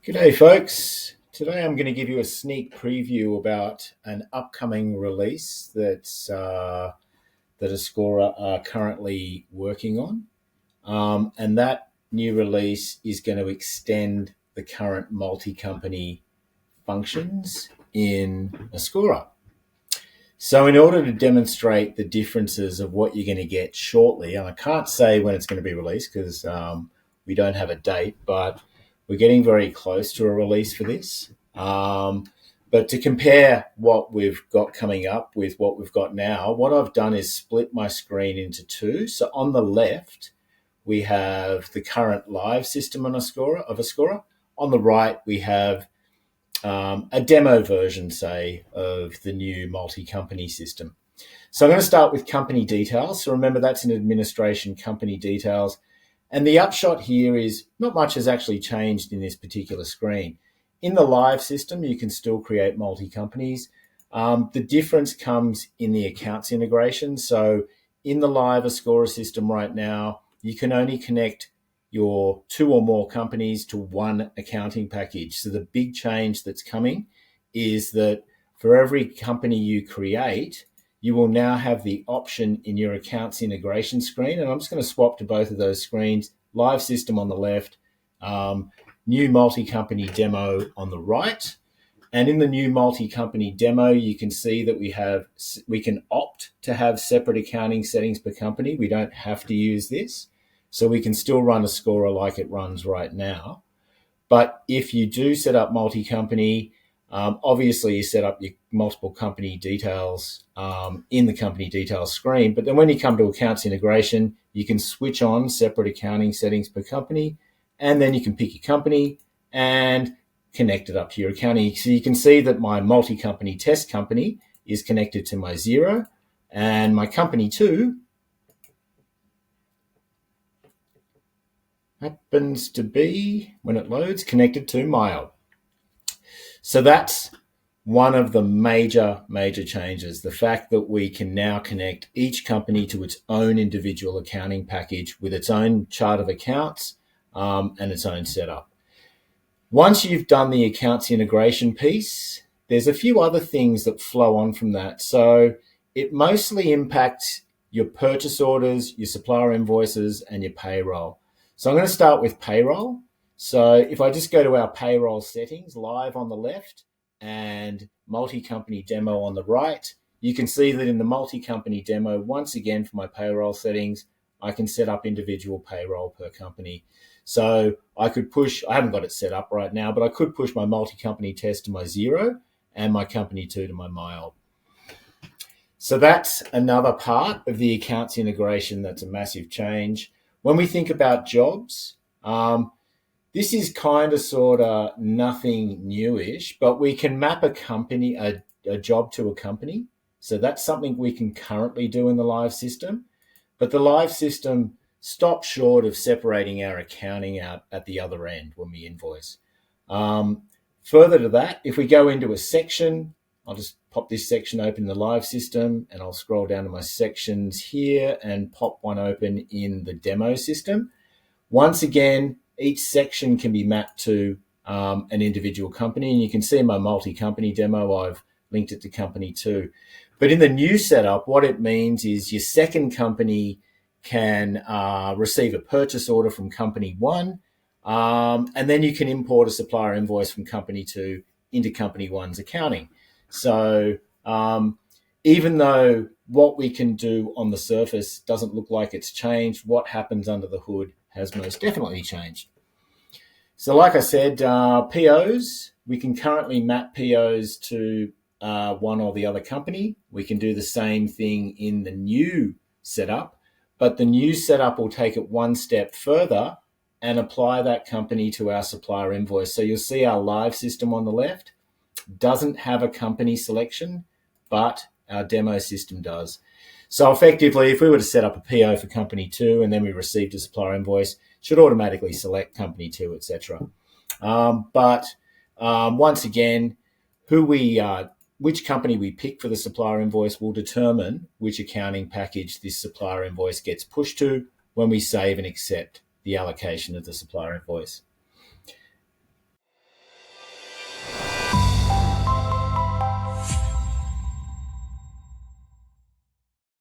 G'day, folks. Today I'm going to give you a sneak preview about an upcoming release that Ascora are currently working on. And that new release is going to extend the current multi-company functions in Ascora. So in order to demonstrate the differences of what you're going to get shortly, and I can't say when it's going to be released because we don't have a date, but we're getting very close to a release for this. But to compare what we've got coming up with what we've got now, what I've done is split my screen into two. So on the left, we have the current live system of Ascora. On the right, we have a demo version, say, of the new multi-company system. So I'm going to start with company details. So remember, that's in administration, company details. And the upshot here is not much has actually changed in this particular screen. In the live system, you can still create multi-companies. The difference comes in the accounts integration. So in the live Ascora system right now, you can only connect your two or more companies to one accounting package. So the big change that's coming is that for every company you create, you will now have the option in your accounts integration screen. And I'm just going to swap to both of those screens, live system on the left, new multi-company demo on the right. And in the new multi-company demo, you can see that we can opt to have separate accounting settings per company. We don't have to use this. So we can still run Ascora like it runs right now. But if you do set up multi-company, obviously you set up your multiple company details in the company details screen. But then when you come to accounts integration, you can switch on separate accounting settings per company, and then you can pick your company and connect it up to your accounting. So you can see that my multi-company test company is connected to my Xero, and my company 2 happens to be, when it loads, connected to Mile. So that's one of the major changes, the fact that we can now connect each company to its own individual accounting package with its own chart of accounts and its own setup. Once you've done the accounts integration piece, there's a few other things that flow on from that. So it mostly impacts your purchase orders, your supplier invoices, and your payroll. So I'm going to start with payroll. So if I just go to our payroll settings, live on the left and multi-company demo on the right, you can see that in the multi-company demo, once again, for my payroll settings, I can set up individual payroll per company. So I could push, I haven't got it set up right now, but I could push my multi-company test to my Xero and my company 2 to my Mile. So that's another part of the accounts integration that's a massive change. When we think about jobs, this is kind of sort of nothing newish, but we can map a company, a job to a company. So that's something we can currently do in the live system. But the live system stops short of separating our accounting out at the other end when we invoice. Further to that, if we go into a section, I'll just pop this section open in the live system, and I'll scroll down to my sections here and pop one open in the demo system. Once again, each section can be mapped to an individual company, and you can see in my multi-company demo, I've linked it to company 2. But in the new setup, what it means is your second company can receive a purchase order from company 1, and then you can import a supplier invoice from company 2 into company 1's accounting. So even though what we can do on the surface doesn't look like it's changed, what happens under the hood has most definitely changed. So like I said, POs, we can currently map POs to one or the other company. We can do the same thing in the new setup, but the new setup will take it one step further and apply that company to our supplier invoice. So you'll see our live system on the left doesn't have a company selection, but our demo system does. So effectively, if we were to set up a PO for company 2 and then we received a supplier invoice, it should automatically select company 2, etc. But once again, which company we pick for the supplier invoice will determine which accounting package this supplier invoice gets pushed to when we save and accept the allocation of the supplier invoice.